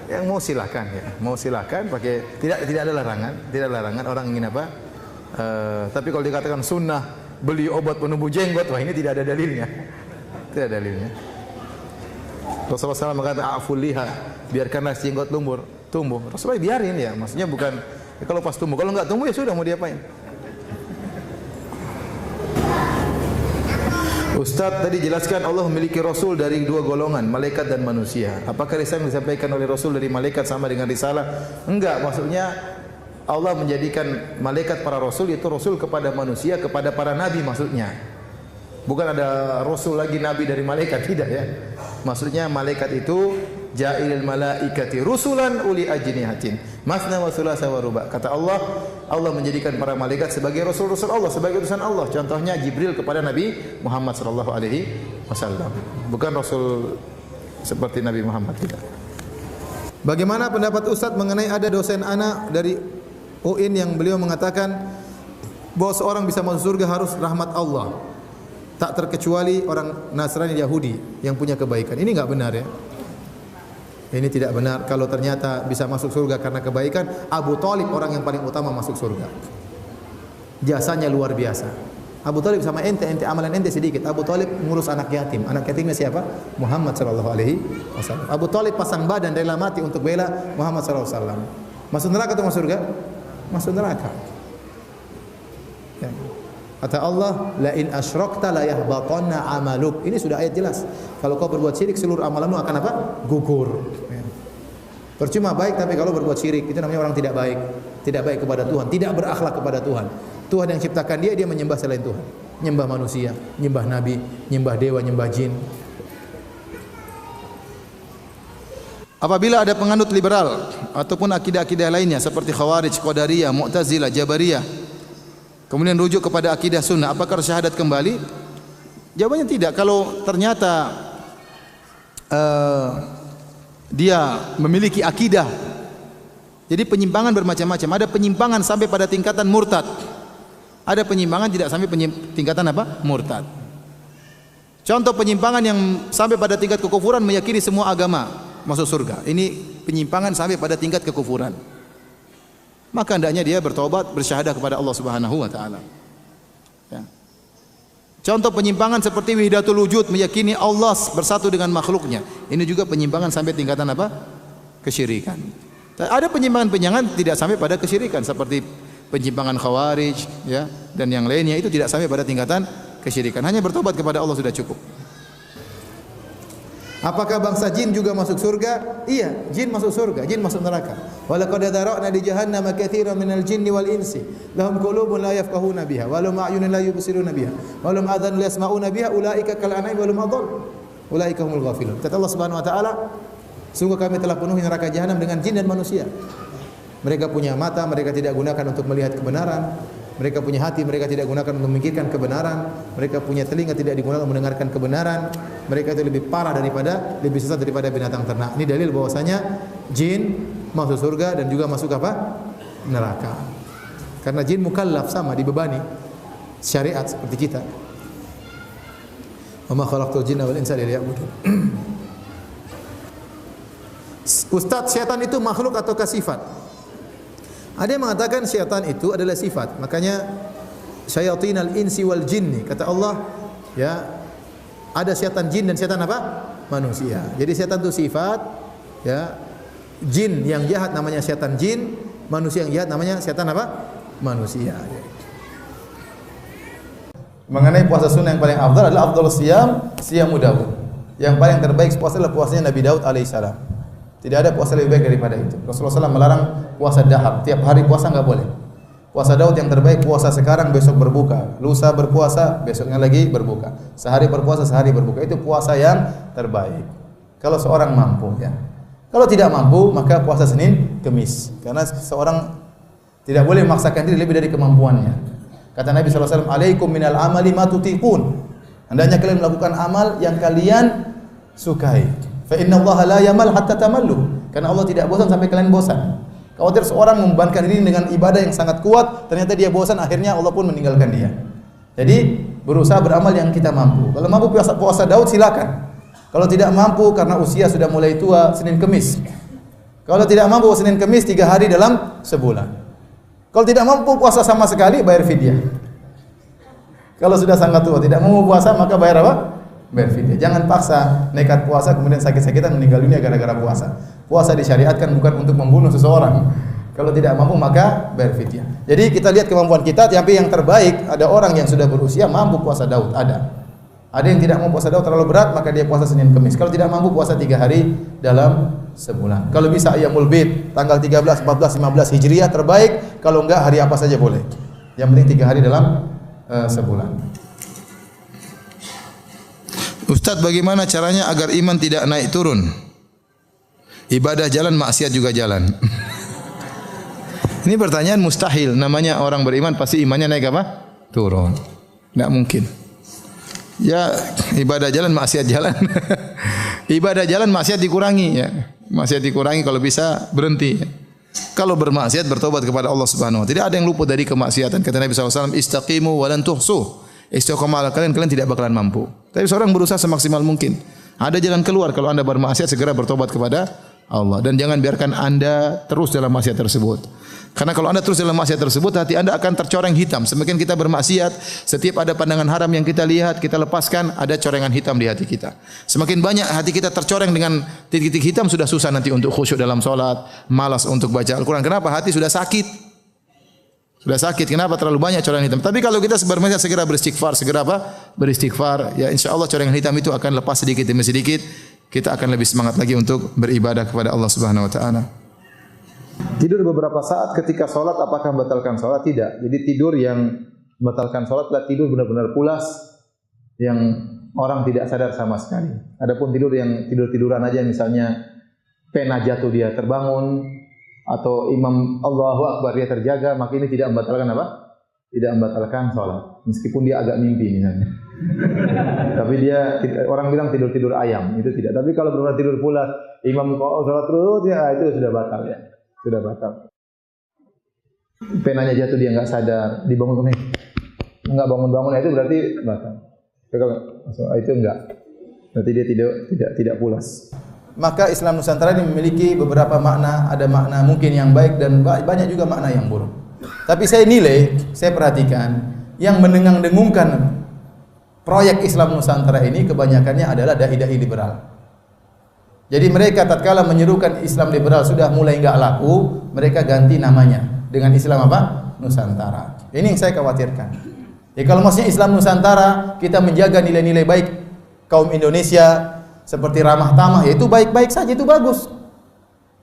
Yang mau silakan ya, mau silakan pakai, tidak ada larangan orang ingin apa. Tapi kalau dikatakan sunnah beli obat penumbuh jenggot, wah ini tidak ada dalilnya. Tidak ada dalilnya. Rasulullah SAW mengatakan aful liha, biarkanlah jenggot tumbuh. Rasulullah biarin ya, maksudnya bukan ya, kalau pas tumbuh, kalau enggak tumbuh ya sudah, mau diapain? Ustaz tadi jelaskan Allah memiliki Rasul dari dua golongan, malaikat dan manusia. Apakah risalah yang disampaikan oleh Rasul dari malaikat sama dengan risalah? Enggak, maksudnya Allah menjadikan malaikat para Rasul, yaitu Rasul kepada manusia, kepada para Nabi maksudnya. Bukan ada Rasul lagi Nabi dari malaikat, tidak ya. Maksudnya malaikat itu ja'ilil malaikati rusulan uli ajnihatin masna wa thulatha wa ruba. Kata Allah, Allah menjadikan para malaikat sebagai rasul-rasul Allah, sebagai utusan Allah. Contohnya Jibril kepada Nabi Muhammad sallallahu alaihi wasallam. Bukan rasul seperti Nabi Muhammad, tidak. Bagaimana pendapat Ustaz mengenai ada dosen anak dari UIN yang beliau mengatakan bahwa seorang bisa masuk surga harus rahmat Allah, tak terkecuali orang Nasrani Yahudi yang punya kebaikan. Ini enggak benar ya. Ini tidak benar. Kalau ternyata bisa masuk surga karena kebaikan, Abu Thalib orang yang paling utama masuk surga. Jasanya luar biasa. Abu Thalib sama ente amalan ente sedikit. Abu Thalib ngurus anak yatim. Anak yatimnya siapa? Muhammad sallallahu alaihi wasallam. Abu Thalib pasang badan rela mati untuk bela Muhammad sallallahu alaihi wasallam. Masuk neraka atau masuk surga? Masuk neraka. Ya. Kata Allah, la in asyrakta la yahbatanna amaluk. Ini sudah ayat jelas. Kalau kau berbuat syirik, seluruh amalanmu akan apa? Gugur. Ya. Percuma baik, tapi kalau berbuat syirik, itu namanya orang tidak baik. Tidak baik kepada Tuhan, tidak berakhlak kepada Tuhan. Tuhan yang ciptakan dia menyembah selain Tuhan. Nyembah manusia, nyembah nabi, nyembah dewa, nyembah jin. Apabila ada penganut liberal ataupun akidah-akidah lainnya seperti Khawarij, Qadariyah, Mu'tazilah, Jabariyah, kemudian rujuk kepada akidah sunnah, apakah syahadat kembali? Jawabannya tidak. Kalau ternyata dia memiliki akidah, jadi penyimpangan bermacam-macam. Ada penyimpangan sampai pada tingkatan murtad. Ada penyimpangan tidak sampai tingkatan apa? Murtad. Contoh penyimpangan yang sampai pada tingkat kekufuran, meyakini semua agama masuk surga. Ini penyimpangan sampai pada tingkat kekufuran. Maka hendaknya dia bertobat, bersyahadah kepada Allah Subhanahu wa taala. Ya. Contoh penyimpangan seperti wahdatul wujud, meyakini Allah bersatu dengan makhluknya. Ini juga penyimpangan sampai tingkatan apa? Kesyirikan. Ada penyimpangan-penyimpangan tidak sampai pada kesyirikan seperti penyimpangan Khawarij ya dan yang lainnya, itu tidak sampai pada tingkatan kesyirikan. Hanya bertobat kepada Allah sudah cukup. Apakah bangsa jin juga masuk surga? Iya, jin masuk surga, jin masuk neraka. Walaqad dara'na li jahannama katsiran minal jinni wal insi lahum qulubun la yafqahuna biha wa lahum a'yunun la yubsiruna biha wa lahum adhanun la yasma'una biha ulaika kal an'ami wa lahum adall ulaika humul ghafilun. Kata Allah Subhanahu wa taala, sungguh kami telah penuhi neraka jahanam dengan jin dan manusia. Mereka punya mata, mereka tidak gunakan untuk melihat kebenaran. Mereka punya hati, mereka tidak gunakan untuk memikirkan kebenaran. Mereka punya telinga, tidak digunakan untuk mendengarkan kebenaran. Mereka itu lebih parah daripada, lebih sesat daripada binatang ternak. Ini dalil bahwasanya jin masuk surga dan juga masuk apa? Neraka. Karena jin mukallaf, sama, dibebani syariat seperti kita. Wa ma khalaqtul jinna wal insa illa liya'budun. Ustaz, syaitan itu makhluk ataukah sifat? Ada yang mengatakan syaitan itu adalah sifat. Makanya syayatinal insi wal jinni, kata Allah, ya, Ada setan jin dan setan apa? Manusia. Jadi setan itu sifat, ya. Jin yang jahat namanya setan jin, manusia yang jahat namanya setan apa? Manusia. Mengenai puasa sunnah yang paling afdal adalah afdhalus siyam siyamu Daud. Yang paling terbaik puasa adalah puasanya Nabi Daud alaihissalam. Tidak ada puasa lebih baik daripada itu. Rasulullah SAW melarang puasa dahar. Tiap hari puasa enggak boleh. Puasa Daud yang terbaik puasa sekarang besok berbuka, lusa berpuasa besoknya lagi berbuka, sehari berpuasa sehari berbuka, itu puasa yang terbaik. Kalau seorang mampu, ya. Kalau tidak mampu maka puasa Senin Kemis, karena seorang tidak boleh memaksakan diri lebih dari kemampuannya. Kata Nabi SAW, alaikum minal amali ma tutiqun. Hendaknya kalian melakukan amal yang kalian sukai. Fa inna Allah la yamal hatta tamallu. Karena Allah tidak bosan sampai kalian bosan. Khawatir seorang membebankan diri dengan ibadah yang sangat kuat, ternyata dia bosan, akhirnya Allah pun meninggalkan dia. Jadi berusaha beramal yang kita mampu. Kalau mampu puasa Daud silakan. Kalau tidak mampu karena usia sudah mulai tua, Senin Kemis. Kalau tidak mampu Senin Kemis 3 hari dalam sebulan. Kalau tidak mampu puasa sama sekali, bayar fidyah. Kalau sudah sangat tua tidak mau puasa maka bayar apa? Bayar fidyah. Jangan paksa nekat puasa kemudian sakit-sakitan meninggal dunia gara-gara puasa. Puasa disyariatkan bukan untuk membunuh seseorang. Kalau tidak mampu maka bayar fidyah. Jadi kita lihat kemampuan kita, tapi yang terbaik ada orang yang sudah berusia mampu puasa Daud, ada. Ada yang tidak mau puasa Daud terlalu berat maka dia puasa Senin Kemis. Kalau tidak mampu puasa 3 hari dalam sebulan. Kalau bisa Ayyamul Bid tanggal 13, 14, 15 Hijriah terbaik, kalau enggak hari apa saja boleh. Yang penting 3 hari dalam sebulan. Ustaz, bagaimana caranya agar iman tidak naik turun? Ibadah jalan, maksiat juga jalan. Ini pertanyaan mustahil. Namanya orang beriman pasti imannya naik apa? Turun. Enggak mungkin. Ya, ibadah jalan, maksiat jalan. Ibadah jalan, maksiat dikurangi, ya. Maksiat dikurangi, kalau bisa berhenti. Kalau bermaksiat bertobat kepada Allah Subhanahu wa taala. Tidak ada yang luput dari kemaksiatan. Kata Nabi SAW, istaqimu wa lan tuhsu. Istiqomah kalian tidak bakalan mampu. Tapi seorang berusaha semaksimal mungkin. Ada jalan keluar. Kalau Anda bermaksiat segera bertobat kepada Allah, dan jangan biarkan Anda terus dalam maksiat tersebut. Karena kalau Anda terus dalam maksiat tersebut, hati Anda akan tercoreng hitam. Semakin kita bermaksiat, setiap ada pandangan haram yang kita lihat, kita lepaskan, ada corengan hitam di hati kita. Semakin banyak hati kita tercoreng dengan titik-titik hitam, sudah susah nanti untuk khusyuk dalam salat, malas untuk baca Al-Qur'an. Kenapa? Hati sudah sakit. Sudah sakit. Kenapa? Terlalu banyak corengan hitam. Tapi kalau kita bermaksiat segera beristighfar, segera apa? Beristighfar, ya insyaallah corengan hitam itu akan lepas sedikit demi sedikit. Kita akan lebih semangat lagi untuk beribadah kepada Allah Subhanahu wa taala. Tidur beberapa saat ketika salat apakah membatalkan salat? Tidak. Jadi tidur yang membatalkan salat adalah tidur benar-benar pulas yang orang tidak sadar sama sekali. Adapun tidur yang tidur-tiduran aja, misalnya pena jatuh dia terbangun atau imam Allahu Akbar dia terjaga, maka ini tidak membatalkan apa? Tidak membatalkan salat. Meskipun dia agak mimpi misalnya. Tapi dia, orang bilang tidur-tidur ayam, itu tidak. Tapi kalau benar tidur pulas, imam salat terus, ya itu sudah batal ya. Sudah batal. Penanya jatuh dia enggak sadar, dibangun enggak bangun-bangun, itu berarti batal. Itu enggak. Berarti dia tidak pulas. Maka Islam Nusantara ini memiliki beberapa makna, ada makna mungkin yang baik dan banyak juga makna yang buruk. Tapi saya nilai, saya perhatikan yang mendengung-dengungkan proyek Islam Nusantara ini kebanyakannya adalah dai-dai liberal. Jadi mereka tatkala menyerukan Islam liberal sudah mulai enggak laku, mereka ganti namanya dengan Islam apa? Nusantara. Ini yang saya khawatirkan. Ya kalau maksudnya Islam Nusantara, kita menjaga nilai-nilai baik kaum Indonesia seperti ramah tamah, ya itu baik-baik saja, itu bagus.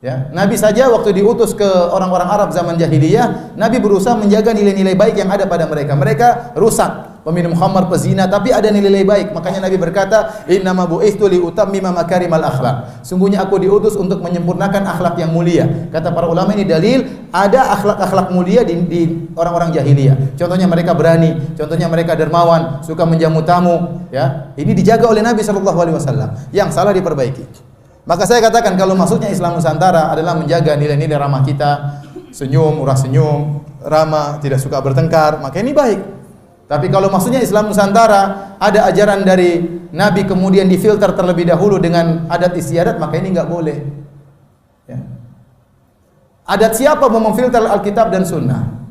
Ya, Nabi saja waktu diutus ke orang-orang Arab zaman jahiliyah, Nabi berusaha menjaga nilai-nilai baik yang ada pada mereka. Mereka rusak, peminum khamar, pezina, tapi ada nilai baik. Makanya Nabi berkata, "Innama bu'itsu li utammima makarimal akhlak." Sungguhnya aku diutus untuk menyempurnakan akhlak yang mulia. Kata para ulama, ini dalil ada akhlak-akhlak mulia di orang-orang jahiliyah. Contohnya mereka berani, contohnya mereka dermawan, suka menjamu tamu, ya. Ini dijaga oleh Nabi sallallahu alaihi wasallam. Yang salah diperbaiki. Maka saya katakan kalau maksudnya Islam Nusantara adalah menjaga nilai-nilai ramah kita, senyum, murah senyum, ramah, tidak suka bertengkar, maka ini baik. Tapi kalau maksudnya Islam Nusantara ada ajaran dari Nabi kemudian difilter terlebih dahulu dengan adat istiadat, maka ini enggak boleh. Ya. Adat siapa mau memfilter Alkitab dan Sunnah?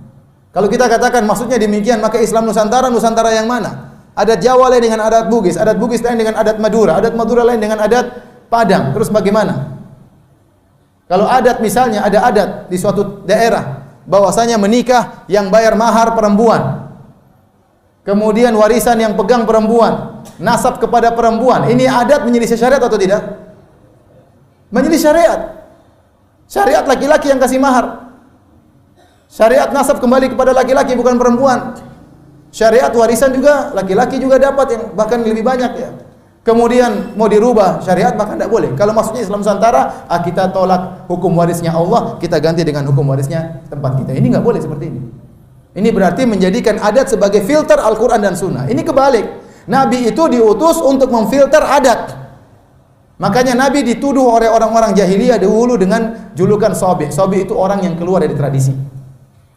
Kalau kita katakan maksudnya demikian, maka Islam Nusantara, Nusantara yang mana? Adat Jawa lain dengan adat Bugis lain dengan adat Madura lain dengan adat Padang. Terus bagaimana? Kalau adat misalnya ada adat di suatu daerah bahwasanya menikah yang bayar mahar perempuan. Kemudian warisan yang pegang perempuan, nasab kepada perempuan. Ini adat menjadi syariat atau tidak? Menjadi syariat. Syariat laki-laki yang kasih mahar. Syariat nasab kembali kepada laki-laki bukan perempuan. Syariat warisan juga laki-laki juga dapat yang bahkan lebih banyak ya. Kemudian mau dirubah syariat maka tidak boleh. Kalau maksudnya Islam Nusantara, kita tolak hukum warisnya Allah, kita ganti dengan hukum warisnya tempat kita. Ini enggak boleh seperti ini. Ini berarti menjadikan adat sebagai filter Al-Quran dan Sunnah. Ini kebalik. Nabi itu diutus untuk memfilter adat. Makanya Nabi dituduh oleh orang-orang jahiliyah dahulu dengan julukan sobi. Sobi itu orang yang keluar dari tradisi.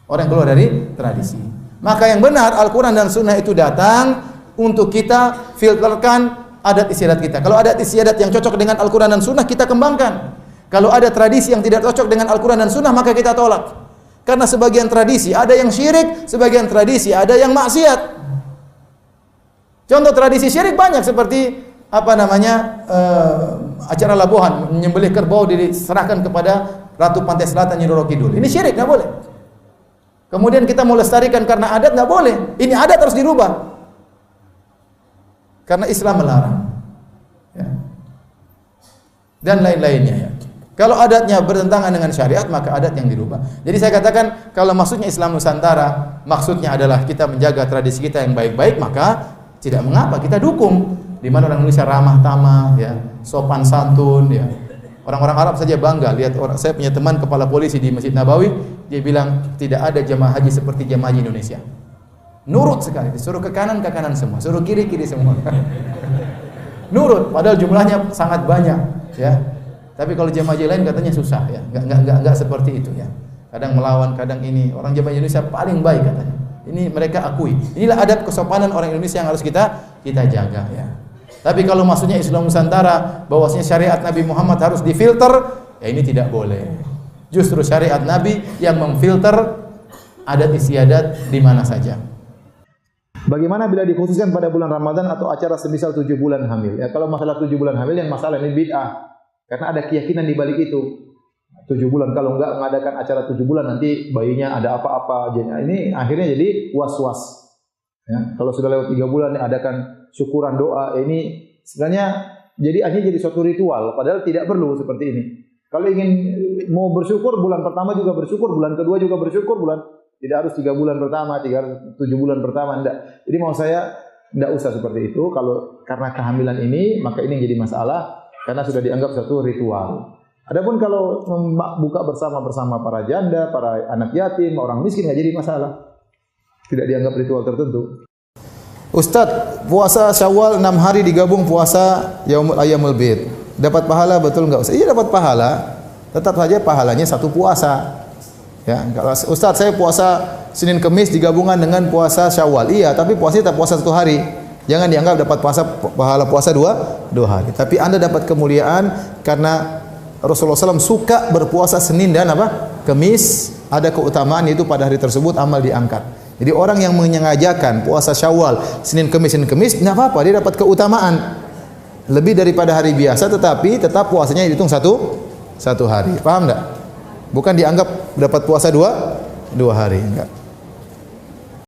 Orang yang keluar dari tradisi. Maka yang benar Al-Quran dan Sunnah itu datang untuk kita filterkan adat istiadat kita. Kalau adat istiadat yang cocok dengan Al-Quran dan Sunnah kita kembangkan. Kalau ada tradisi yang tidak cocok dengan Al-Quran dan Sunnah maka kita tolak. Karena sebagian tradisi ada yang syirik, sebagian tradisi ada yang maksiat. Contoh tradisi syirik banyak seperti acara labuhan, menyembelih kerbau diserahkan kepada Ratu Pantai Selatan Nyi Roro Kidul. Ini syirik, enggak boleh. Kemudian kita mau lestarikan karena adat, enggak boleh. Ini adat harus dirubah. Karena Islam melarang. Ya. Dan lain-lainnya ya. Kalau adatnya bertentangan dengan syariat, maka adat yang dirubah. Jadi saya katakan, kalau maksudnya Islam Nusantara, maksudnya adalah kita menjaga tradisi kita yang baik-baik, maka tidak mengapa kita dukung. Di mana orang Indonesia ramah tamah, ya, sopan santun, ya. Orang-orang Arab saja bangga lihat orang. Saya punya teman kepala polisi di Masjid Nabawi, dia bilang tidak ada jemaah haji seperti jemaah haji Indonesia. Nurut sekali, disuruh ke kanan semua, suruh kiri semua. Nurut, padahal jumlahnya sangat banyak, ya. Tapi kalau jemaah haji lain katanya susah, ya. Enggak seperti itu, ya. Kadang melawan, kadang ini. Orang jemaah Indonesia paling baik katanya. Ini mereka akui. Inilah adab kesopanan orang Indonesia yang harus kita jaga, ya. Tapi kalau maksudnya Islam Nusantara, bahwasanya syariat Nabi Muhammad harus difilter, ya ini tidak boleh. Justru syariat Nabi yang memfilter adat istiadat di mana saja. Bagaimana bila dikhususkan pada bulan Ramadan atau acara semisal 7 bulan hamil? Ya, kalau masalah 7 bulan hamil yang masalah ini bid'ah. Karena ada keyakinan di balik itu. 7 bulan, kalau enggak mengadakan acara 7 bulan nanti bayinya ada apa-apa. Ini akhirnya jadi was-was. Ya, kalau sudah lewat 3 bulan adakan syukuran doa, ini sebenarnya jadi akhirnya jadi suatu ritual, padahal tidak perlu seperti ini. Kalau ingin mau bersyukur bulan pertama juga bersyukur, bulan kedua juga bersyukur, tidak harus 3 bulan pertama, 7 bulan pertama, enggak. Jadi mau saya enggak usah seperti itu. Kalau karena kehamilan ini maka ini jadi masalah karena sudah dianggap suatu ritual. Adapun kalau buka bersama para janda, para anak yatim, orang miskin enggak jadi masalah. Tidak dianggap ritual tertentu. Ustaz, puasa Syawal 6 hari digabung puasa Ayyamul Bid. Dapat pahala betul enggak Ustaz? Iya dapat pahala. Tetap saja pahalanya satu puasa. Ya, kalau Ustaz saya puasa Senin Kamis digabungkan dengan puasa Syawal. Iya, tapi puasanya tetap puasa 1 hari. Jangan dianggap dapat pahala puasa dua hari. Tapi Anda dapat kemuliaan karena Rasulullah SAW suka berpuasa Senin dan Kamis. Ada keutamaan yaitu pada hari tersebut amal diangkat. Jadi orang yang menyengajakan puasa Syawal Senin Kamis, enggak apa-apa, dia dapat keutamaan lebih daripada hari biasa, tetapi tetap puasanya dihitung satu hari. Paham enggak? Bukan dianggap dapat puasa dua hari, enggak.